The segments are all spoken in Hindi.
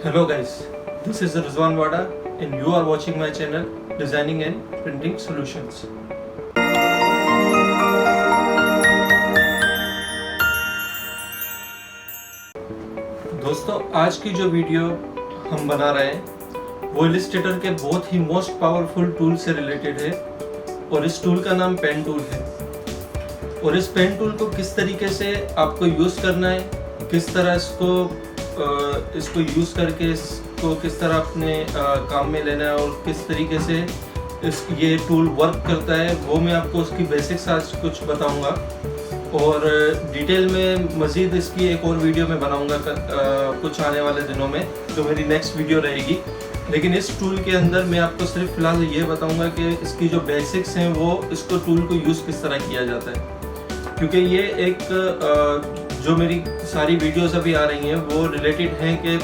Hello guys, this is Rizwan Wada and you are watching my channel Designing and Printing Solutions. दोस्तों आज की जो वीडियो हम बना रहे हैं वो इलस्ट्रेटर के बहुत ही मोस्ट पावरफुल टूल से रिलेटेड है और इस टूल का नाम पेन टूल है। और इस पेन टूल को किस तरीके से आपको यूज़ करना है, किस तरह इसको यूज़ करके इसको किस तरह अपने काम में लेना है और किस तरीके से ये टूल वर्क करता है, वो मैं आपको उसकी बेसिक्स आज कुछ बताऊंगा। और डिटेल में मज़ीद इसकी एक और वीडियो में बनाऊंगा कुछ आने वाले दिनों में, जो मेरी नेक्स्ट वीडियो रहेगी। लेकिन इस टूल के अंदर मैं आपको सिर्फ फ़िलहाल ये बताऊंगा कि इसकी जो बेसिक्स हैं वो इसको टूल को यूज़ किस तरह किया जाता है। क्योंकि ये एक जो मेरी सारी वीडियोस अभी आ रही हैं वो रिलेटेड हैं कि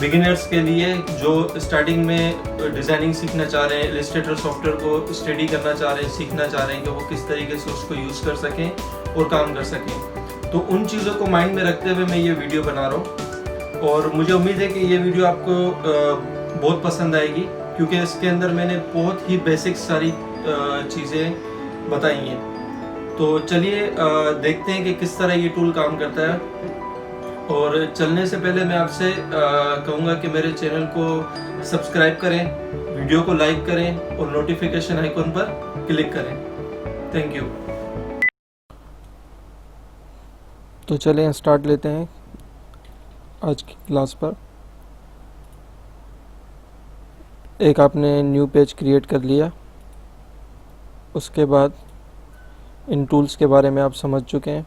बिगिनर्स के लिए जो स्टार्टिंग में डिज़ाइनिंग सीखना चाह रहे हैं, इलस्ट्रेटर सॉफ्टवेयर को स्टडी करना चाह रहे हैं, सीखना चाह रहे हैं कि वो किस तरीके से उसको यूज़ कर सकें और काम कर सकें। तो उन चीज़ों को माइंड में रखते हुए मैं ये वीडियो बना रहा हूँ और मुझे उम्मीद है कि ये वीडियो आपको बहुत पसंद आएगी, क्योंकि इसके अंदर मैंने बहुत ही बेसिक सारी चीज़ें बताई हैं। तो चलिए देखते हैं कि किस तरह ये टूल काम करता है। और चलने से पहले मैं आपसे कहूँगा कि मेरे चैनल को सब्सक्राइब करें, वीडियो को लाइक करें और नोटिफिकेशन आइकन पर क्लिक करें। Thank you. तो चलें स्टार्ट लेते हैं आज की क्लास पर। एक आपने न्यू पेज क्रिएट कर लिया, उसके बाद इन टूल्स के बारे में आप समझ चुके हैं,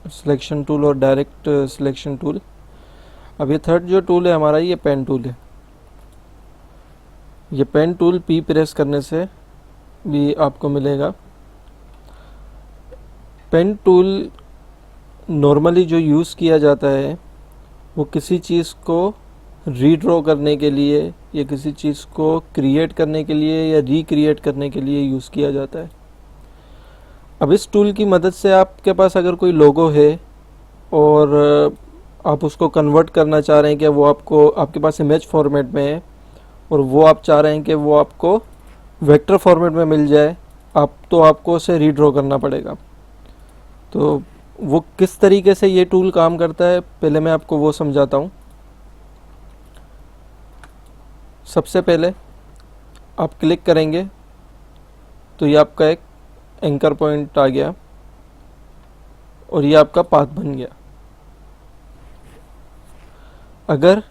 सिलेक्शन टूल और डायरेक्ट सिलेक्शन टूल। अब ये थर्ड जो टूल है हमारा, ये पेन टूल है। ये पेन टूल पी प्रेस करने से भी आपको मिलेगा। पेन टूल नॉर्मली जो यूज़ किया जाता है वो किसी चीज़ को रीड्रॉ करने के लिए या किसी चीज़ को क्रिएट करने के लिए या रिक्रिएट करने के लिए यूज़ किया जाता है। अब इस टूल की मदद से आपके पास अगर कोई लोगो है और आप उसको कन्वर्ट करना चाह रहे हैं कि वो आपके पास इमेज फॉर्मेट में है और वो आप चाह रहे हैं कि वो आपको वेक्टर फॉर्मेट में मिल जाए, तो आपको उसे रीड्रॉ करना पड़ेगा। तो वो किस तरीके से ये टूल काम करता है पहले मैं आपको वो समझाता हूँ। सबसे पहले आप क्लिक करेंगे तो ये आपका एक एंकर पॉइंट आ गया और ये आपका पाथ बन गया। अगर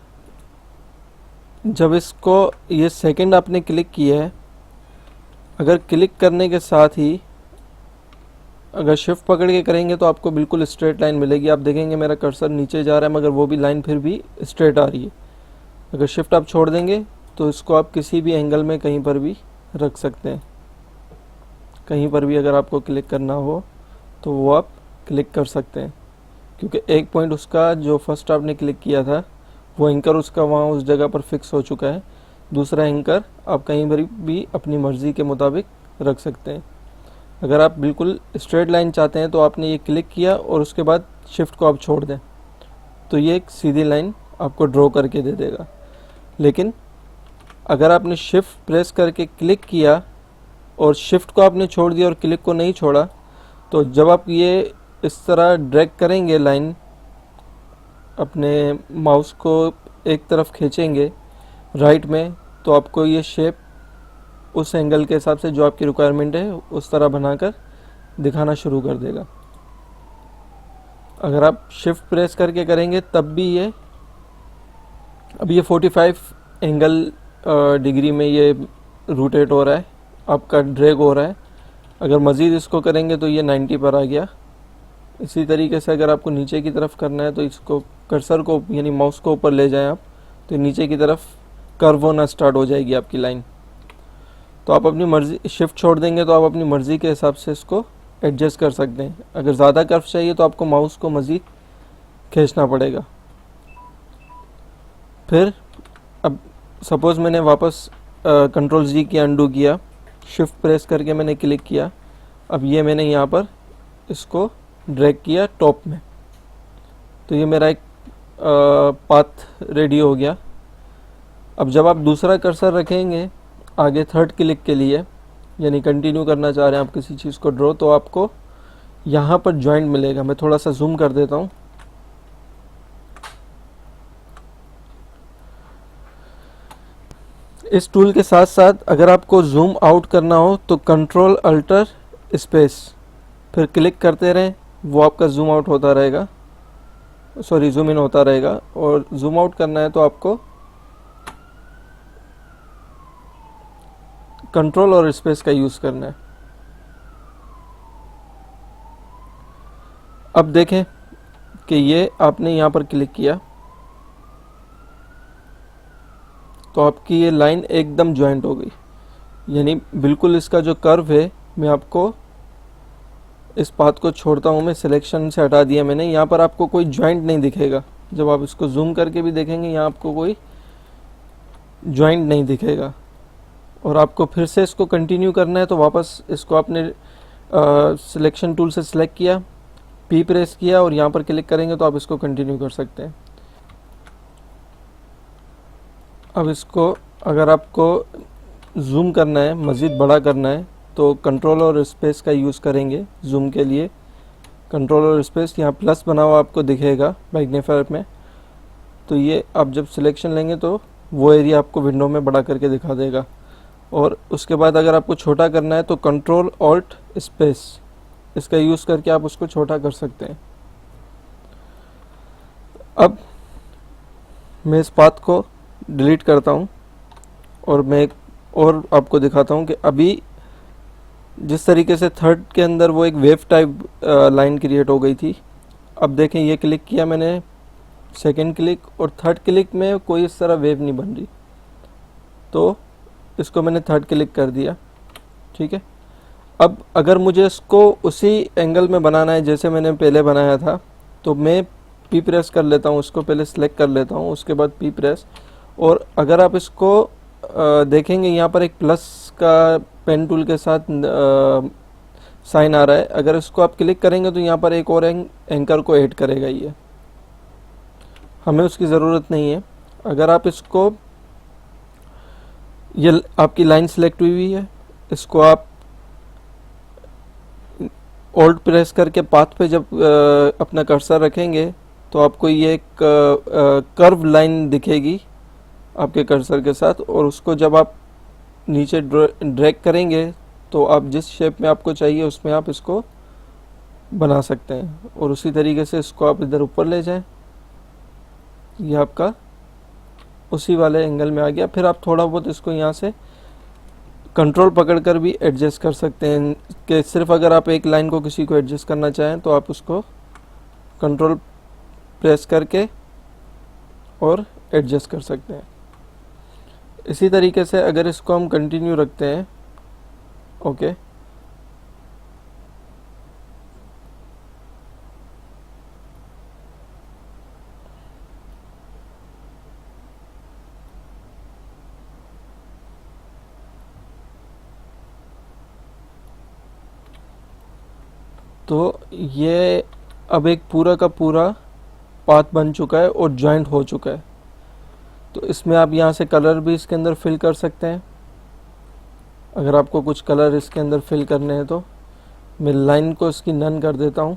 जब इसको ये सेकंड आपने क्लिक किया है, अगर क्लिक करने के साथ ही अगर शिफ्ट पकड़ के करेंगे तो आपको बिल्कुल स्ट्रेट लाइन मिलेगी। आप देखेंगे मेरा कर्सर नीचे जा रहा है मगर वो भी लाइन फिर भी स्ट्रेट आ रही है। अगर शिफ्ट आप छोड़ देंगे तो इसको आप किसी भी एंगल में कहीं पर भी रख सकते हैं। कहीं पर भी अगर आपको क्लिक करना हो तो वो आप क्लिक कर सकते हैं, क्योंकि एक पॉइंट उसका जो फर्स्ट आपने क्लिक किया था वो एंकर उसका वहाँ उस जगह पर फिक्स हो चुका है। दूसरा एंकर आप कहीं पर भी अपनी मर्ज़ी के मुताबिक रख सकते हैं। अगर आप बिल्कुल स्ट्रेट लाइन चाहते हैं तो आपने ये क्लिक किया और उसके बाद शिफ्ट को आप छोड़ दें तो ये एक सीधी लाइन आपको ड्रॉ करके दे देगा। लेकिन अगर आपने शिफ्ट प्रेस करके क्लिक किया और शिफ्ट को आपने छोड़ दिया और क्लिक को नहीं छोड़ा, तो जब आप ये इस तरह ड्रैग करेंगे लाइन, अपने माउस को एक तरफ खींचेंगे राइट में, तो आपको ये शेप उस एंगल के हिसाब से जो आपकी रिक्वायरमेंट है उस तरह बनाकर दिखाना शुरू कर देगा। अगर आप शिफ्ट प्रेस करके करेंगे तब भी अब ये 45 एंगल डिग्री में ये रोटेट हो रहा है, आपका ड्रैग हो रहा है। अगर मज़ीद इसको करेंगे तो ये 90 पर आ गया। इसी तरीके से अगर आपको नीचे की तरफ करना है तो इसको कर्सर को यानी माउस को ऊपर ले जाएं आप, तो नीचे की तरफ कर्व होना स्टार्ट हो जाएगी आपकी लाइन। तो आप अपनी मर्ज़ी, शिफ्ट छोड़ देंगे तो आप अपनी मर्ज़ी के हिसाब से इसको एडजस्ट कर सकते हैं। अगर ज़्यादा कर्व चाहिए तो आपको माउस को मज़ीद खींचना पड़ेगा। फिर अब सपोज़ मैंने वापस कंट्रोल जी की अंडू किया, शिफ्ट प्रेस करके मैंने क्लिक किया, अब ये मैंने यहाँ पर इसको ड्रैग किया टॉप में, तो ये मेरा एक पाथ रेडी हो गया। अब जब आप दूसरा कर्सर रखेंगे आगे थर्ड क्लिक के लिए, यानी कंटिन्यू करना चाह रहे हैं आप किसी चीज़ को ड्रॉ, तो आपको यहाँ पर जॉइंट मिलेगा। मैं थोड़ा सा जूम कर देता हूँ। इस टूल के साथ साथ अगर आपको जूम आउट करना हो तो कंट्रोल अल्टर स्पेस फिर क्लिक करते रहें, वो आपका जूम आउट होता रहेगा, सॉरी जूम इन होता रहेगा। और जूम आउट करना है तो आपको कंट्रोल और स्पेस का यूज़ करना है। अब देखें कि ये आपने यहाँ पर क्लिक किया तो आपकी ये लाइन एकदम जॉइंट हो गई, यानी बिल्कुल इसका जो कर्व है, मैं आपको इस पाथ को छोड़ता हूँ, मैं सिलेक्शन से हटा दिया मैंने। यहाँ पर आपको कोई जॉइंट नहीं दिखेगा, जब आप इसको जूम करके भी देखेंगे यहाँ आपको कोई जॉइंट नहीं दिखेगा। और आपको फिर से इसको कंटिन्यू करना है तो वापस इसको आपने सिलेक्शन टूल से सिलेक्ट किया, पी प्रेस किया और यहाँ पर क्लिक करेंगे तो आप इसको कंटिन्यू कर सकते हैं। अब इसको अगर आपको जूम करना है, मज़ीद बड़ा करना है, तो कंट्रोल और स्पेस का यूज़ करेंगे जूम के लिए। कंट्रोल और स्पेस, यहाँ प्लस बना हुआ आपको दिखेगा मैग्नीफायर में, तो ये आप जब सिलेक्शन लेंगे तो वो एरिया आपको विंडो में बड़ा करके दिखा देगा। और उसके बाद अगर आपको छोटा करना है तो कंट्रोल ऑल्ट स्पेस इसका यूज़ करके आप उसको छोटा कर सकते हैं। अब मैं इस पाथ को डिलीट करता हूँ और मैं एक और आपको दिखाता हूँ कि अभी जिस तरीके से थर्ड के अंदर वो एक वेव टाइप लाइन क्रिएट हो गई थी, अब देखें ये क्लिक किया मैंने, सेकंड क्लिक और थर्ड क्लिक में कोई इस तरह वेव नहीं बन रही, तो इसको मैंने थर्ड क्लिक कर दिया। ठीक है, अब अगर मुझे इसको उसी एंगल में बनाना है जैसे मैंने पहले बनाया था, तो मैं पी प्रेस कर लेता हूँ, उसको पहले सिलेक्ट कर लेता हूँ, उसके बाद पी प्रेस। और अगर आप इसको देखेंगे यहाँ पर एक प्लस का पेन टूल के साथ साइन आ रहा है, अगर इसको आप क्लिक करेंगे तो यहाँ पर एक और एंकर को ऐड करेगा। ये हमें उसकी ज़रूरत नहीं है। अगर आप इसको, ये आपकी लाइन सेलेक्ट हुई है, इसको आप ऑल्ट प्रेस करके पाथ पे जब अपना कर्सर रखेंगे तो आपको ये एक कर्व लाइन दिखेगी आपके कर्सर के साथ, और उसको जब आप नीचे ड्रैग करेंगे तो आप जिस शेप में आपको चाहिए उसमें आप इसको बना सकते हैं। और उसी तरीके से इसको आप इधर ऊपर ले जाएं, ये आपका उसी वाले एंगल में आ गया। फिर आप थोड़ा बहुत इसको यहाँ से कंट्रोल पकड़कर भी एडजस्ट कर सकते हैं कि सिर्फ अगर आप एक लाइन को किसी को एडजस्ट करना चाहें तो आप उसको कंट्रोल प्रेस करके और एडजस्ट कर सकते हैं। इसी तरीके से अगर इसको हम कंटिन्यू रखते हैं, ओके, तो ये अब एक पूरा का पूरा पाथ बन चुका है और जॉइंट हो चुका है। तो इसमें आप यहाँ से कलर भी इसके अंदर फिल कर सकते हैं। अगर आपको कुछ कलर इसके अंदर फिल करने हैं तो मैं लाइन को इसकी नन कर देता हूँ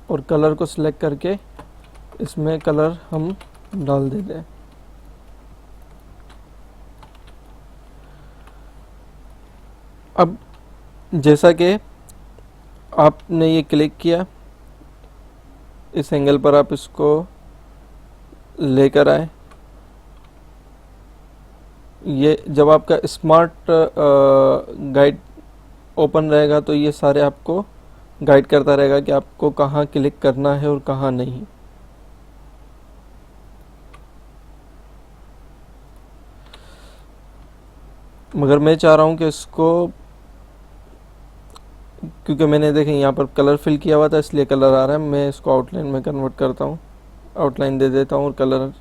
और कलर को सिलेक्ट करके इसमें कलर हम डाल देते हैं। अब जैसा कि आपने ये क्लिक किया, इस एंगल पर आप इसको लेकर आए, ये जब आपका स्मार्ट गाइड ओपन रहेगा तो ये सारे आपको गाइड करता रहेगा कि आपको कहाँ क्लिक करना है और कहाँ नहीं। मगर मैं चाह रहा हूँ कि इसको, क्योंकि मैंने देखें यहाँ पर कलर फिल किया हुआ था इसलिए कलर आ रहा है, मैं इसको आउटलाइन में कन्वर्ट करता हूँ, आउटलाइन दे देता हूँ और कलर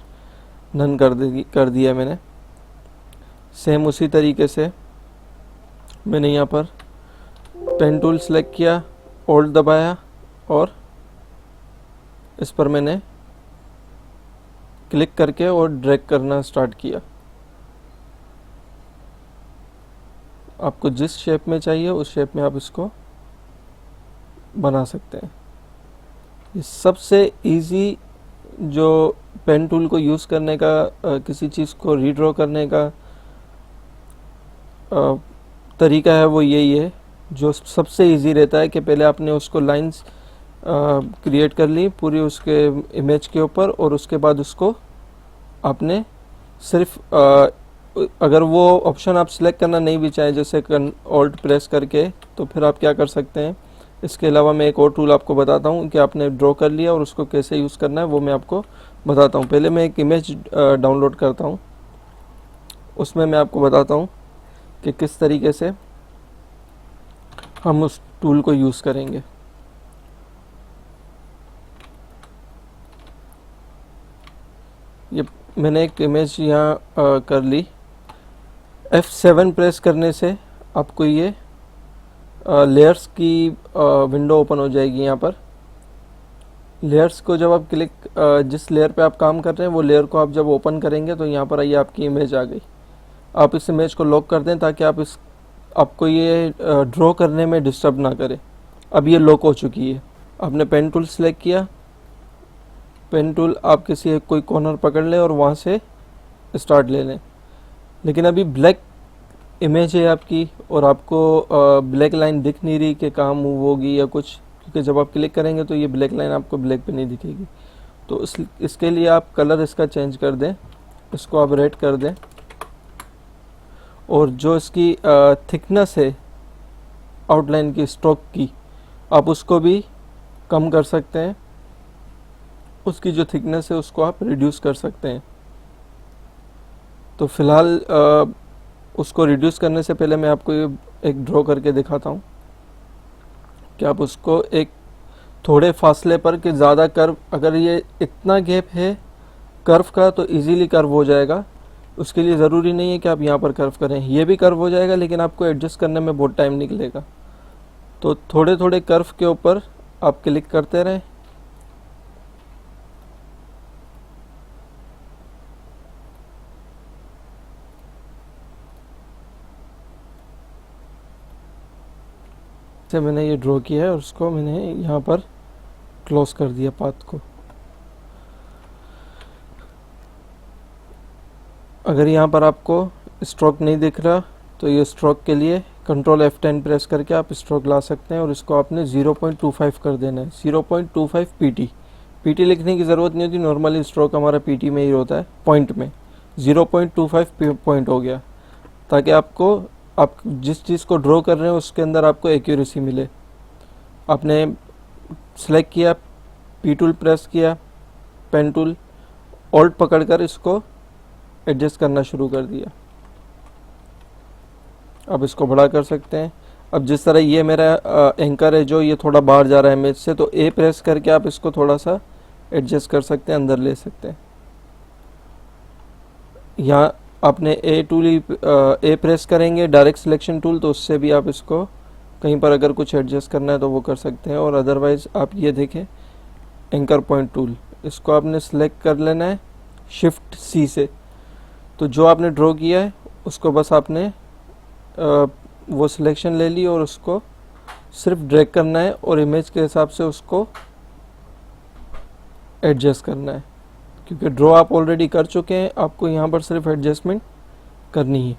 नन कर दिया मैंने। सेम उसी तरीके से मैंने यहाँ पर पेन टूल सेलेक्ट किया, ऑल्ट दबाया और इस पर मैंने क्लिक करके और ड्रैग करना स्टार्ट किया। आपको जिस शेप में चाहिए उस शेप में आप इसको बना सकते हैं। ये सबसे इजी जो पेन टूल को यूज़ करने का, किसी चीज़ को रीड्रॉ करने का तरीका है, वो यही है जो सबसे इजी रहता है कि पहले आपने उसको लाइंस क्रिएट कर ली पूरी उसके इमेज के ऊपर, और उसके बाद उसको आपने सिर्फ अगर वो ऑप्शन आप सिलेक्ट करना नहीं भी चाहें जैसे ऑल्ट प्रेस करके, तो फिर आप क्या कर सकते हैं। इसके अलावा मैं एक और टूल आपको बताता हूँ कि आपने ड्रॉ कर लिया और उसको कैसे यूज़ करना है, वो मैं आपको बताता हूँ। पहले मैं एक इमेज डाउनलोड करता हूँ, उसमें मैं आपको बताता हूँ कि किस तरीके से हम उस टूल को यूज़ करेंगे। ये मैंने एक इमेज यहाँ कर ली। F7 प्रेस करने से आपको ये लेयर्स की विंडो ओपन हो जाएगी। यहाँ पर लेयर्स को जब आप जिस लेयर पे आप काम कर रहे हैं वो लेयर को आप जब ओपन करेंगे तो यहाँ पर आइए आपकी इमेज आ गई। आप इस इमेज को लॉक कर दें ताकि आपको ये ड्रॉ करने में डिस्टर्ब ना करे। अब ये लॉक हो चुकी है। आपने पेन टूल सेलेक्ट किया, पेन टूल आप कोई कॉर्नर पकड़ लें और वहाँ से स्टार्ट ले लें। लेकिन अभी ब्लैक इमेज है आपकी और आपको ब्लैक लाइन दिख नहीं रही कि कहाँ मूव होगी या कुछ, क्योंकि जब आप क्लिक करेंगे तो ये ब्लैक लाइन आपको ब्लैक पे नहीं दिखेगी। तो इसके लिए आप कलर इसका चेंज कर दें, इसको आप रेड कर दें, और जो इसकी थिकनेस है आउटलाइन की, स्ट्रोक की, आप उसको भी कम कर सकते हैं। उसकी जो थिकनेस है उसको आप रिड्यूस कर सकते हैं। तो फिलहाल उसको रिड्यूस करने से पहले मैं आपको ये एक ड्रॉ करके दिखाता हूँ कि आप उसको एक थोड़े फासले पर, कि ज़्यादा कर्व, अगर ये इतना गैप है कर्व का तो इजीली कर्व हो जाएगा। उसके लिए ज़रूरी नहीं है कि आप यहाँ पर कर्व करें, ये भी कर्व हो जाएगा लेकिन आपको एडजस्ट करने में बहुत टाइम निकलेगा। तो थोड़े थोड़े कर्व के ऊपर आप क्लिक करते रहें। से मैंने ये ड्रॉ किया है और उसको मैंने यहाँ पर क्लोज कर दिया पाथ को। अगर यहाँ पर आपको स्ट्रोक नहीं दिख रहा तो ये स्ट्रोक के लिए कंट्रोल F10 प्रेस करके आप स्ट्रोक ला सकते हैं और इसको आपने 0.25 कर देना है। 0.25 पीटी लिखने की ज़रूरत नहीं होती, नॉर्मली स्ट्रोक हमारा पीटी में ही होता है, पॉइंट में। 0.25 पॉइंट हो गया, ताकि आप जिस चीज़ को ड्रॉ कर रहे हैं उसके अंदर आपको एक्यूरेसी मिले। आपने सेलेक्ट किया, पी टूल प्रेस किया, पेन टूल ऑल्ट पकड़कर इसको एडजस्ट करना शुरू कर दिया। अब इसको बड़ा कर सकते हैं। अब जिस तरह ये मेरा एंकर है जो ये थोड़ा बाहर जा रहा है इमेज से, तो ए प्रेस करके आप इसको थोड़ा सा एडजस्ट कर सकते हैं, अंदर ले सकते हैं। यहाँ आपने ए प्रेस करेंगे डायरेक्ट सिलेक्शन टूल, तो उससे भी आप इसको कहीं पर अगर कुछ एडजस्ट करना है तो वो कर सकते हैं। और अदरवाइज़ आप ये देखें एंकर पॉइंट टूल, इसको आपने सेलेक्ट कर लेना है शिफ्ट सी से। तो जो आपने ड्रॉ किया है उसको बस आपने वो सिलेक्शन ले ली और उसको सिर्फ ड्रैग करना है और इमेज के हिसाब से उसको एडजस्ट करना है, क्योंकि ड्रॉ आप ऑलरेडी कर चुके हैं, आपको यहाँ पर सिर्फ एडजस्टमेंट करनी है।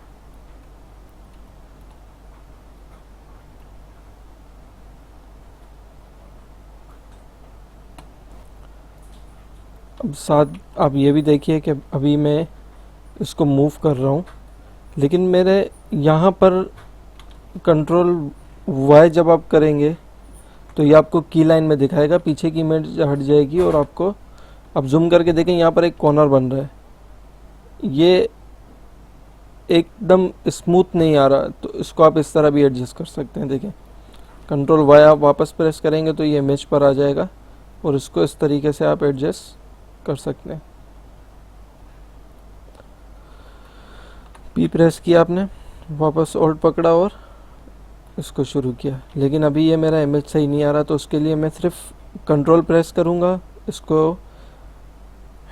अब साथ आप ये भी देखिए कि अभी मैं इसको मूव कर रहा हूँ, लेकिन मेरे यहाँ पर कंट्रोल वाई जब आप करेंगे तो ये आपको की लाइन में दिखाएगा, पीछे की इमेज हट जाएगी और आपको, अब जूम करके देखें यहाँ पर एक कॉर्नर बन रहा है, ये एकदम स्मूथ नहीं आ रहा, तो इसको आप इस तरह भी एडजस्ट कर सकते हैं। देखें कंट्रोल वाई आप वापस प्रेस करेंगे तो ये इमेज पर आ जाएगा और इसको इस तरीके से आप एडजस्ट कर सकते हैं। पी प्रेस किया आपने, वापस ऑल्ट पकड़ा और इसको शुरू किया, लेकिन अभी ये मेरा इमेज सही नहीं आ रहा, तो उसके लिए मैं सिर्फ कंट्रोल प्रेस करूँगा, इसको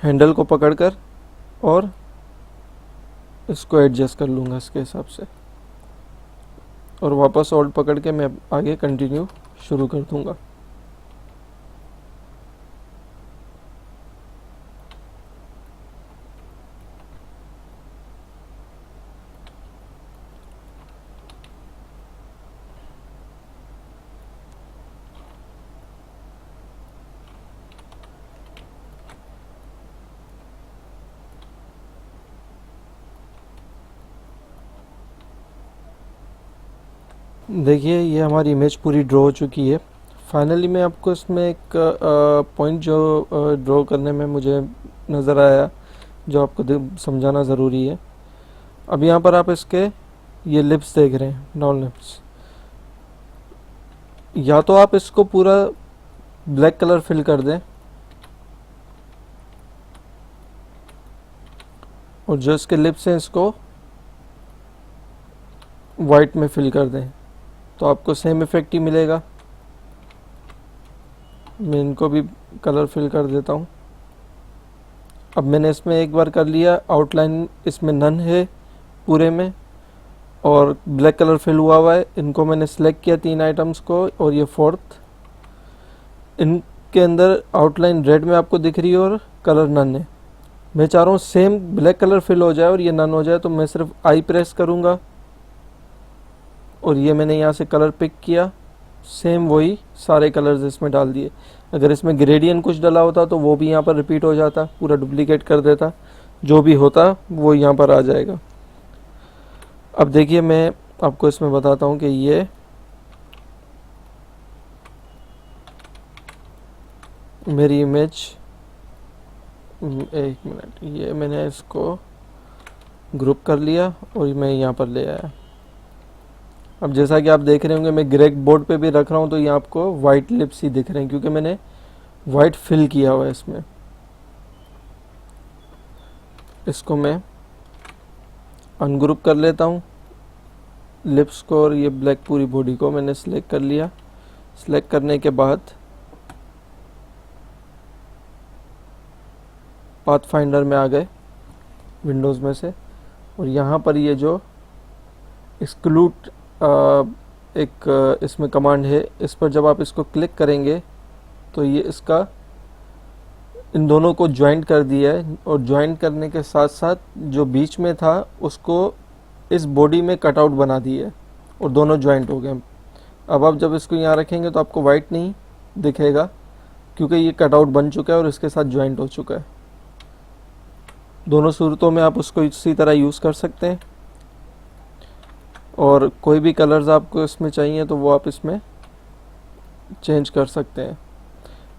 हैंडल को पकड़कर और इसको एडजस्ट कर लूँगा इसके हिसाब से, और वापस ऑल्ट पकड़ के मैं आगे कंटिन्यू शुरू कर दूँगा। देखिए ये हमारी इमेज पूरी ड्रॉ हो चुकी है। फाइनली मैं आपको इसमें एक पॉइंट जो ड्रॉ करने में मुझे नज़र आया, जो आपको समझाना ज़रूरी है। अब यहाँ पर आप इसके ये लिप्स देख रहे हैं, डाउन लिप्स। या तो आप इसको पूरा ब्लैक कलर फिल कर दें, और जो इसके लिप्स हैं इसको वाइट में फिल कर दें, तो आपको सेम इफ़ेक्ट ही मिलेगा। मैं इनको भी कलर फिल कर देता हूँ। अब मैंने इसमें एक बार कर लिया, आउटलाइन इसमें नन है पूरे में, और ब्लैक कलर फिल हुआ है। इनको मैंने सेलेक्ट किया 3 आइटम्स को, और ये फोर्थ, इनके अंदर आउटलाइन रेड में आपको दिख रही है और कलर नन है। मैं चाह रहा हूँ सेम ब्लैक कलर फिल हो जाए और ये नन हो जाए, तो मैं सिर्फ आई प्रेस करूँगा और ये मैंने यहाँ से कलर पिक किया, सेम वही सारे कलर्स इसमें डाल दिए। अगर इसमें ग्रेडियंट कुछ डाला होता तो वो भी यहाँ पर रिपीट हो जाता, पूरा डुप्लीकेट कर देता, जो भी होता वो यहाँ पर आ जाएगा। अब देखिए मैं आपको इसमें बताता हूँ कि ये मेरी इमेज, एक मिनट, ये मैंने इसको ग्रुप कर लिया और मैं यहाँ पर ले आया। अब जैसा कि आप देख रहे होंगे मैं ग्रे बोर्ड पे भी रख रहा हूँ, तो ये आपको वाइट लिप्स ही दिख रहे हैं क्योंकि मैंने वाइट फिल किया हुआ है इसमें। इसको मैं अनग्रुप कर लेता हूँ लिप्स को, और ये ब्लैक पूरी बॉडी को मैंने सिलेक्ट कर लिया। सिलेक्ट करने के बाद पाथ फाइंडर में आ गए विंडोज़ में से, और यहाँ पर ये जो एक्सक्लूड एक इसमें कमांड है, इस पर जब आप इसको क्लिक करेंगे तो ये इसका इन दोनों को ज्वाइंट कर दिया है, और ज्वाइंट करने के साथ साथ जो बीच में था उसको इस बॉडी में कटआउट बना दिया है और दोनों ज्वाइंट हो गए। अब आप जब इसको यहाँ रखेंगे तो आपको वाइट नहीं दिखेगा क्योंकि ये कटआउट बन चुका है और इसके साथ ज्वाइंट हो चुका है। दोनों सूरतों में आप उसको इसी तरह यूज़ कर सकते हैं, और कोई भी कलर्स आपको इसमें चाहिए तो वो आप इसमें चेंज कर सकते हैं।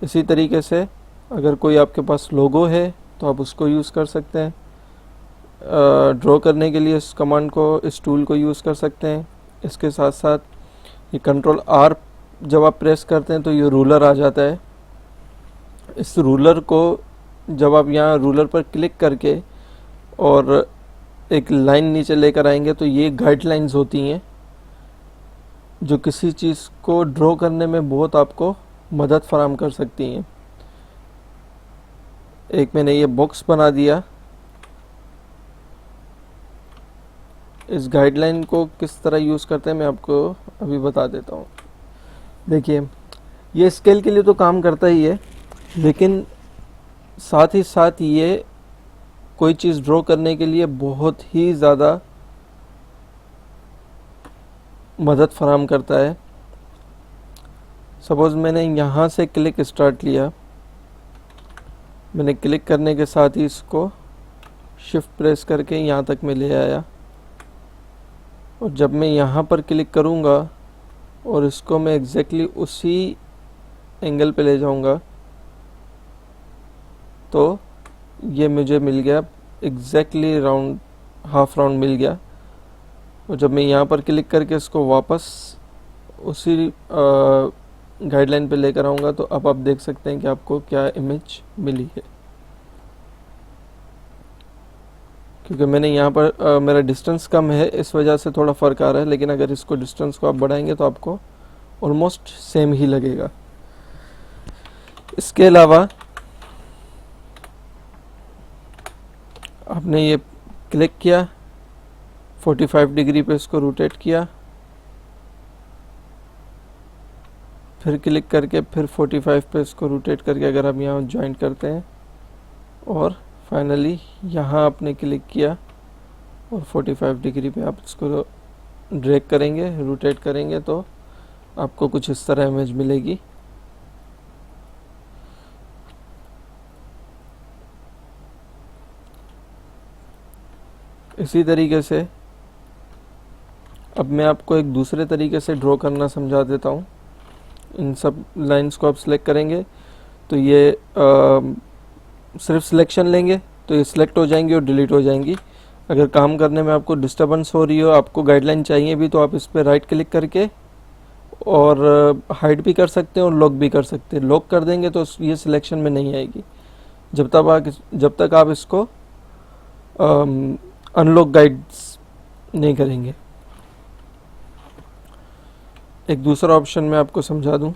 इसी तरीके से अगर कोई आपके पास लोगो है तो आप उसको यूज़ कर सकते हैं। ड्रॉ करने के लिए इस कमांड को, इस टूल को यूज़ कर सकते हैं। इसके साथ साथ ये कंट्रोल आर जब आप प्रेस करते हैं तो ये रूलर आ जाता है। इस रूलर को जब आप यहाँ रूलर पर क्लिक करके और एक लाइन नीचे लेकर आएंगे तो ये गाइडलाइंस होती हैं जो किसी चीज़ को ड्रॉ करने में बहुत आपको मदद फराहम कर सकती हैं। एक मैंने ये बॉक्स बना दिया। इस गाइडलाइन को किस तरह यूज़ करते हैं मैं आपको अभी बता देता हूँ। देखिए ये स्केल के लिए तो काम करता ही है, लेकिन साथ ही साथ ये कोई चीज़ ड्रॉ करने के लिए बहुत ही ज़्यादा मदद फराहम करता है। सपोज़ मैंने यहाँ से क्लिक स्टार्ट लिया, मैंने क्लिक करने के साथ ही इसको शिफ्ट प्रेस करके यहाँ तक मैं ले आया, और जब मैं यहाँ पर क्लिक करूँगा और इसको मैं एग्जैक्टली उसी एंगल पे ले जाऊँगा तो ये मुझे मिल गया एग्जैक्टली राउंड, हाफ राउंड मिल गया। और जब मैं यहाँ पर क्लिक करके इसको वापस उसी गाइडलाइन पे लेकर आऊँगा तो अब आप देख सकते हैं कि आपको क्या इमेज मिली है। क्योंकि मैंने यहाँ पर मेरा डिस्टेंस कम है इस वजह से थोड़ा फ़र्क आ रहा है, लेकिन अगर इसको डिस्टेंस को आप बढ़ाएंगे तो आपको ऑलमोस्ट सेम ही लगेगा। इसके अलावा आपने ये क्लिक किया, 45 डिग्री पे इसको रोटेट किया, फिर क्लिक करके फिर 45 पे इसको रोटेट करके अगर हम यहाँ ज्वाइंट करते हैं, और फाइनली यहाँ आपने क्लिक किया और 45 डिग्री पे आप इसको ड्रैग करेंगे, रोटेट करेंगे, तो आपको कुछ इस तरह इमेज मिलेगी। इसी तरीके से अब मैं आपको एक दूसरे तरीके से ड्रॉ करना समझा देता हूँ। इन सब लाइंस को आप सिलेक्ट करेंगे तो ये सिर्फ सिलेक्शन लेंगे तो ये सिलेक्ट हो जाएंगी और डिलीट हो जाएंगी। अगर काम करने में आपको डिस्टर्बेंस हो रही हो, आपको गाइडलाइन चाहिए भी, तो आप इस पर राइट क्लिक करके और हाइड भी कर सकते हैं और लॉक भी कर सकते हैं। लॉक कर देंगे तो ये सिलेक्शन में नहीं आएगी जब तक आप इसको अनलॉक गाइड्स नहीं करेंगे। एक दूसरा ऑप्शन मैं आपको समझा दूं।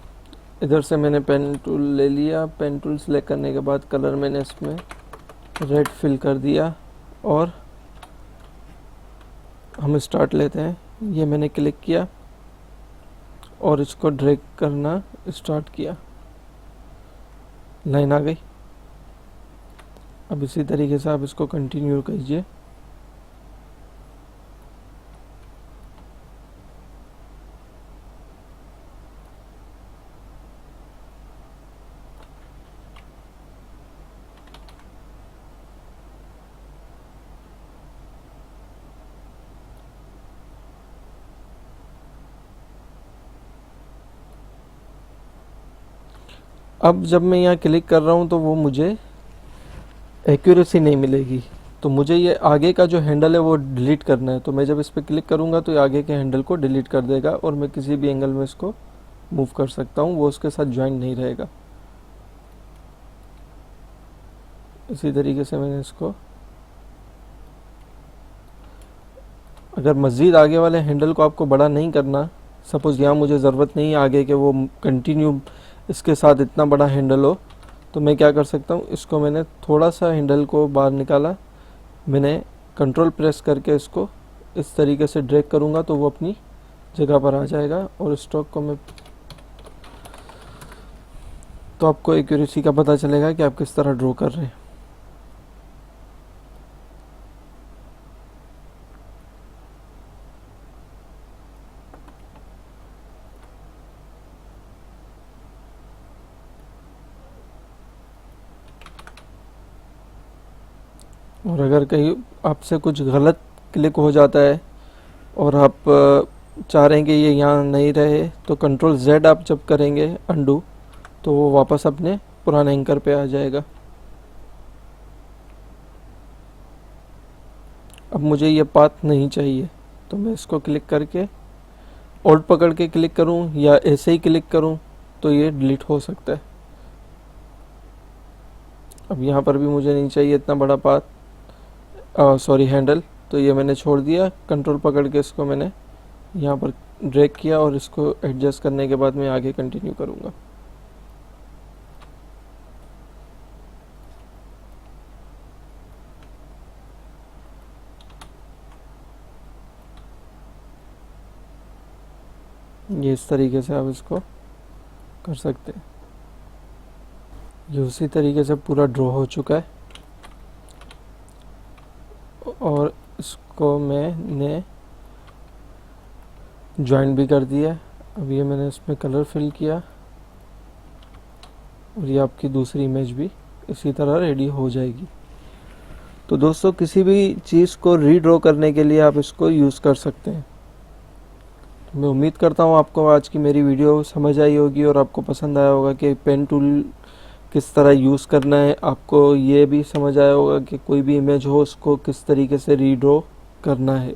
इधर से मैंने पेन टूल ले लिया, पेन टूल सेलेक्ट करने के बाद कलर मैंने इसमें रेड फिल कर दिया और हम स्टार्ट लेते हैं। ये मैंने क्लिक किया और इसको ड्रैग करना स्टार्ट किया, लाइन आ गई। अब इसी तरीके से आप इसको कंटिन्यू कीजिए। अब जब मैं यहाँ क्लिक कर रहा हूँ तो वो मुझे एक्यूरेसी नहीं मिलेगी, तो मुझे ये आगे का जो हैंडल है वो डिलीट करना है। तो मैं जब इस पर क्लिक करूँगा तो ये आगे के हैंडल को डिलीट कर देगा और मैं किसी भी एंगल में इसको मूव कर सकता हूँ, वो उसके साथ ज्वाइन नहीं रहेगा। इसी तरीके से मैंने इसको, अगर मज़ीद आगे वाले हैंडल को आपको बड़ा नहीं करना, सपोज़ यहाँ मुझे ज़रूरत नहीं है आगे के वो कंटिन्यू इसके साथ इतना बड़ा हैंडल हो, तो मैं क्या कर सकता हूँ, इसको मैंने थोड़ा सा हैंडल को बाहर निकाला, मैंने कंट्रोल प्रेस करके इसको इस तरीके से ड्रैग करूँगा तो वो अपनी जगह पर आ जाएगा। और स्ट्रोक को मैं, तो आपको एक्यूरेसी का पता चलेगा कि आप किस तरह ड्रॉ कर रहे हैं। और अगर कहीं आपसे कुछ गलत क्लिक हो जाता है और आप चाह रहे हैं कि ये यहाँ नहीं रहे, तो कंट्रोल Z आप जब करेंगे अंडू, तो वो वापस अपने पुराने एंकर पे आ जाएगा। अब मुझे ये पाथ नहीं चाहिए तो मैं इसको क्लिक करके ऑल्ट पकड़ के क्लिक करूँ या ऐसे ही क्लिक करूँ तो ये डिलीट हो सकता है। अब यहाँ पर भी मुझे नहीं चाहिए इतना बड़ा पाथ, सॉरी हैंडल, तो ये मैंने छोड़ दिया। कंट्रोल पकड़ के इसको मैंने यहाँ पर ड्रैग किया और इसको एडजस्ट करने के बाद मैं आगे कंटिन्यू करूँगा। ये इस तरीके से आप इसको कर सकते हैं। ये उसी तरीके से पूरा ड्रॉ हो चुका है और इसको मैंने ज्वाइन भी कर दिया। अब ये मैंने इसमें कलर फिल किया और ये आपकी दूसरी इमेज भी इसी तरह रेडी हो जाएगी। तो दोस्तों, किसी भी चीज़ को रीड्रॉ करने के लिए आप इसको यूज़ कर सकते हैं। तो मैं उम्मीद करता हूँ आपको आज की मेरी वीडियो समझ आई होगी और आपको पसंद आया होगा कि पेन टूल किस तरह यूज़ करना है। आपको ये भी समझ आया होगा कि कोई भी इमेज हो उसको किस तरीके से रीड्रॉ करना है।